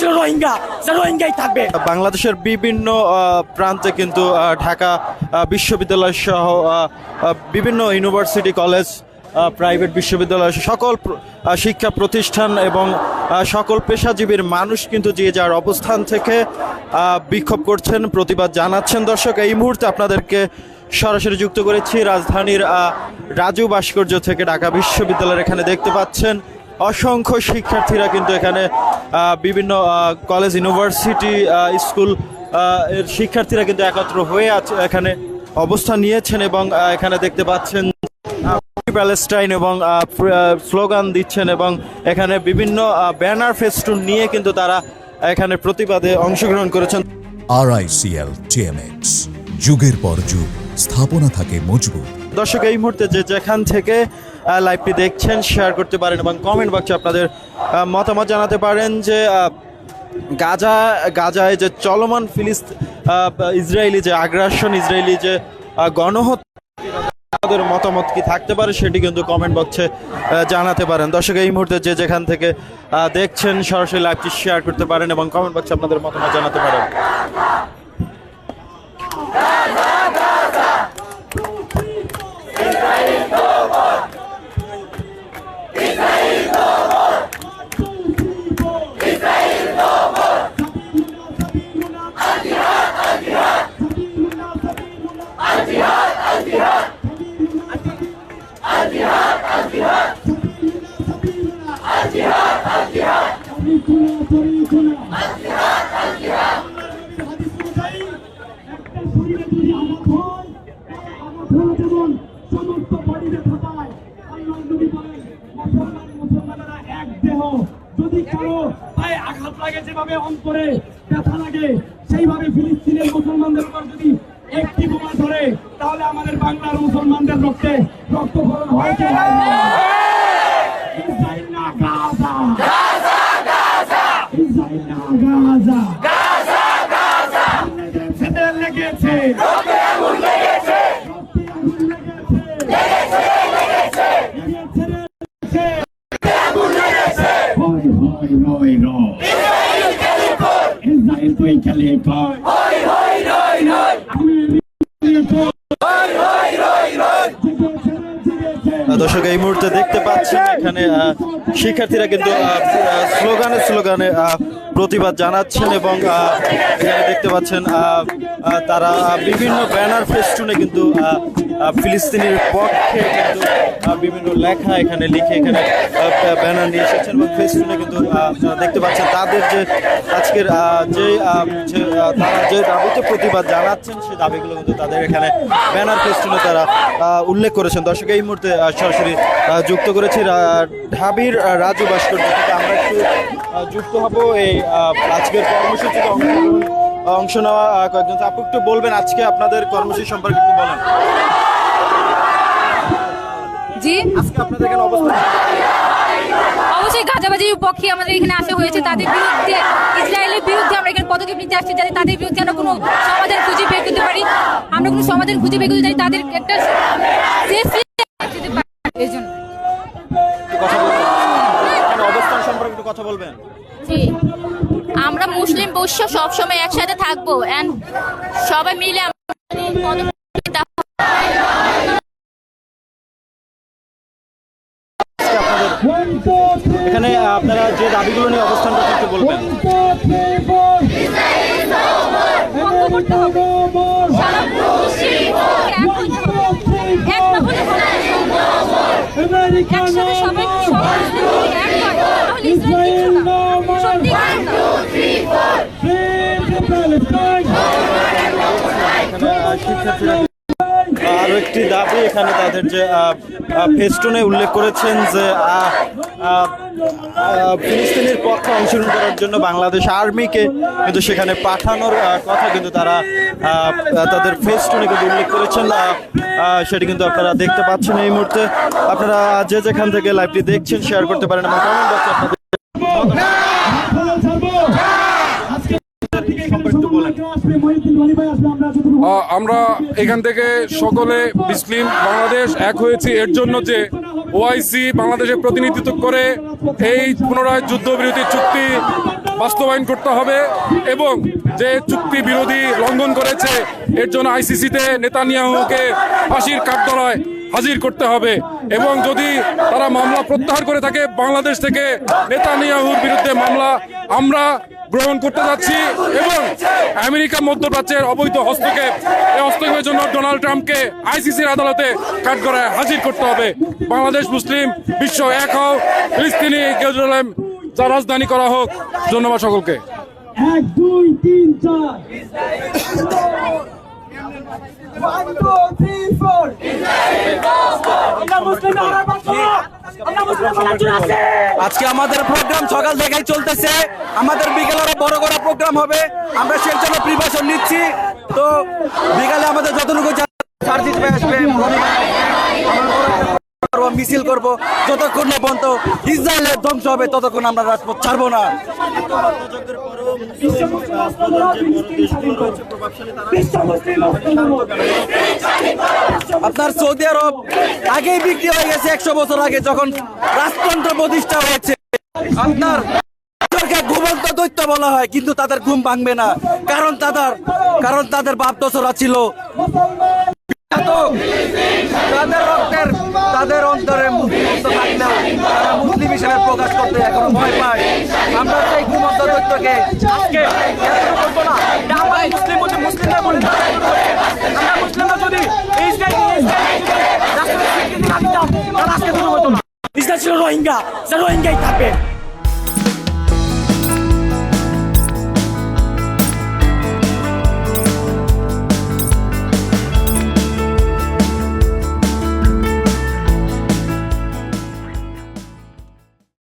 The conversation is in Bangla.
ছিল রোহিঙ্গা, সে রোহিঙ্গাই থাকবে। বাংলাদেশের বিভিন্ন প্রান্তে কিন্তু ঢাকা বিশ্ববিদ্যালয় সহ বিভিন্ন ইউনিভার্সিটি, কলেজ, প্রাইভেট বিশ্ববিদ্যালয়, সকল শিক্ষা প্রতিষ্ঠান এবং সকল পেশাজীবীর মানুষ কিন্তু যে যার অবস্থান থেকে বিক্ষোভ করছেন, প্রতিবাদ জানাচ্ছেন। দর্শক, এই মুহূর্তে আপনাদেরকে সরাসরি যুক্ত করেছি রাজধানীর রাজু ভাস্কর্য থেকে। ঢাকা বিশ্ববিদ্যালয়ের এখানে দেখতে পাচ্ছেন অসংখ্য শিক্ষার্থীরা কিন্তু এখানে বিভিন্ন কলেজ, ইউনিভার্সিটি, স্কুল এর শিক্ষার্থীরা কিন্তু একত্র হয়ে আছে, এখানে অবস্থান নিয়েছেন এবং এখানে দেখতে পাচ্ছেন প্যালেস্টাইন এবং স্লোগান দিচ্ছেন এবং এখানে বিভিন্ন ব্যানার ফেস্টুন নিয়ে কিন্তু তারা এখানে প্রতিবাদে অংশগ্রহণ করেছেন। RICL TMX, যুগের পর যুগ স্থাপনা থাকে মজবুত। দর্শক, এই মুহূর্তে যে যেখান থেকে লাইভটি দেখছেন শেয়ার করতে পারেন এবং কমেন্ট বক্সে আপনাদের মতামত জানাতে পারেন যে গাজায় যে চলমান ইসরায়েলি যে আগ্রাসন, ইসরায়েলি যে গণহত্যা, তাদের মতামত কি থাকতে পারে সেটি কিন্তু কমেন্ট বক্সে জানাতে পারেন। দর্শক, এই মুহূর্তে যে যেখান থেকে দেখছেন সরাসরি লাইভটি শেয়ার করতে পারেন এবং কমেন্ট বক্সে আপনাদের মতামত জানাতে পারেন। যদি কারো পায়ে আঘাত লাগে, যেভাবে অন্তরে ব্যথা লাগে, সেইভাবে ফিলিস্তিনের মুসলমানদের উপর যদি একটি বোমা ধরে, তাহলে আমাদের বাংলার মুসলমানদের রক্তে রক্তক্ষরণ হয়েছে। ইসরায়েল না গাজা, গাজা গাজা, ইসরায়েল না গাজা, গাজা গাজা, ছেদে লেগেছে, রক্তে আগুন লেগেছে, রক্তে আগুন লেগেছে, লেগেছে লেগেছে, লেগেছে আগুন লেগেছে। হই হই রই রই, ইসরায়েল খেলে কই, ইসরায়েল তুই খেলে কই, হই হই রই রই, আমি হই হই রই রই। দর্শক, এই মুহূর্তে দেখতে পাচ্ছেন এখানে শিক্ষার্থীরা কিন্তু স্লোগানে প্রতিবাদ জানাচ্ছেন এবং এখানে দেখতে পাচ্ছেন তারা বিভিন্ন ব্যানার ফেস্টুনে কিন্তু ফিলিস্তিনের পক্ষে কিন্তু বিভিন্ন লেখা এখানে লিখে এখানে ব্যানার নিয়ে এসেছেন এবং ফেস্টুনে কিন্তু আপনারা দেখতে পাচ্ছেন তাদের যে আজকের তারা যে দাবিতে প্রতিবাদ জানাচ্ছেন সেই দাবিগুলো কিন্তু তাদের এখানে ব্যানার ফেস্টুনে তারা উল্লেখ করেছেন। দর্শক, এই মুহূর্তে সরাসরি যুক্ত করেছি ঢাবির রাজু ভাস্কর্য থেকে। আমরা একটু যুক্ত হব এই আজকের কর্মসূচিতে অংশ নেওয়া কয়েকজন। আপু, একটু বলবেন আজকে আপনাদের কর্মসূচি সম্পর্কে একটু বলেন। জি, আজকে আপনাদের এখানে অবস্থান অবশ্যই গাজাবাজির পক্ষে আমাদের এখানে আসা হয়েছে। তাদের বিরুদ্ধে, ইসরায়েলের বিরুদ্ধে আমরা এখানে পদক্ষেপ নিতে আসছি, যাতে তাদের বিরুদ্ধে আমরা কোনো সমাধান খুঁজে বের করতে পারি। আমরা কোনো সমাধান খুঁজে বের করতে চাই, তাদের একটা এই জন্য অবস্থান সম্পর্কে একটু কথা বলবেন। জি, আমরা মুসলিম বৈশ্য সবসময় একসাথে থাকবো এন্ড সবাই মিলে এখানে আপনারা যে দাবিগুলো নিয়ে অবস্থান করতে একটু বলবেন। আরো একটি দাবি এখানে তাদের যে ফেস্টুনে উল্লেখ করেছেন যে ফিলিস্তিনের পক্ষে অংশগ্রহণ করার জন্য বাংলাদেশ আর্মিকে কিন্তু সেখানে পাঠানোর কথা কিন্তু তারা তাদের ফেস্টুনে কিন্তু উল্লেখ করেছেন। সেটি কিন্তু আপনারা দেখতে পাচ্ছেন এই মুহূর্তে। আপনারা যে যেখান থেকে লাইভটি দেখছেন শেয়ার করতে পারেন এবং কমেন্ট বক্সে আপনাদের আমরা এখান থেকে সকলে মুসলিম বাংলাদেশ এক হয়েছি এর জন্য যে ওআইসি বাংলাদেশের প্রতিনিধিত্ব করে এই পুনরায় যুদ্ধবিরতি চুক্তি বাস্তবায়ন করতে হবে এবং যে চুক্তি বিরোধী লঙ্ঘন করেছে এর জন্য আইসিসিতে নেতানিয়াহুকে ফাঁসির কাঠগড়ায় হাজির করতে হবে এবং যদি তারা মামলা প্রত্যাহার করে থাকে বাংলাদেশ থেকে নেতানিয়াহুর বিরুদ্ধে মামলা আমরা গ্রহণ করতে যাচ্ছি এবং আমেরিকা মধ্যপ্রাচ্যের অবৈধ হস্তক্ষেপ এই হস্তক্ষেপের জন্য ডোনাল্ড ট্রাম্পকে আইসিসির আদালতে কাঠগড়ায় হাজির করতে হবে। বাংলাদেশ মুসলিম বিশ্ব এক হোক, ফিলিস্তিনি জেরুজালেম যা রাজধানী করা হোক। ধন্যবাদ সকলকে। 1 2 3 4 1 2 3 4 আমরা মুসলিম আছে। আজকে আমাদের প্রোগ্রাম সকাল থেকেই চলতেছে, আমাদের বিকেলে আরো বড় বড় প্রোগ্রাম হবে, আমরা সেই জন্য প্রিপারেশন নিচ্ছি। তো বিকালে আমাদের যতটুকু সার্ভিস আসবে মিছিল করব, যতক্ষণ না পর্যন্ত ইসরায়েলের ধ্বংস হবে ততক্ষণ আমরা রাজপথ ছাড়বো না। আপনার সৌদি আরব আগেই বিক্রি হয়ে গেছে 100 বছর আগে যখন রাজতন্ত্র প্রতিষ্ঠা হয়েছে। আপনার ঘুমন্ত দৈত্য বলা হয়, কিন্তু তাদের ঘুম ভাঙবে না, কারণ তাদের বাপ দোসরা ছিল তাদের রক্তের তাদের অন্তরে মুক্ত থাকলেও তারা মুসলিম হিসেবে প্রকাশ করতে এখনো ভয় পায়। আমরা সেই ঘুমন্ত দৈত্যকে আজকে মুসলিমরা বলি আমরা মুসলিমরা যদি ইসরায়েল ছিল রোহিঙ্গা, রোহিঙ্গাই থাকবে।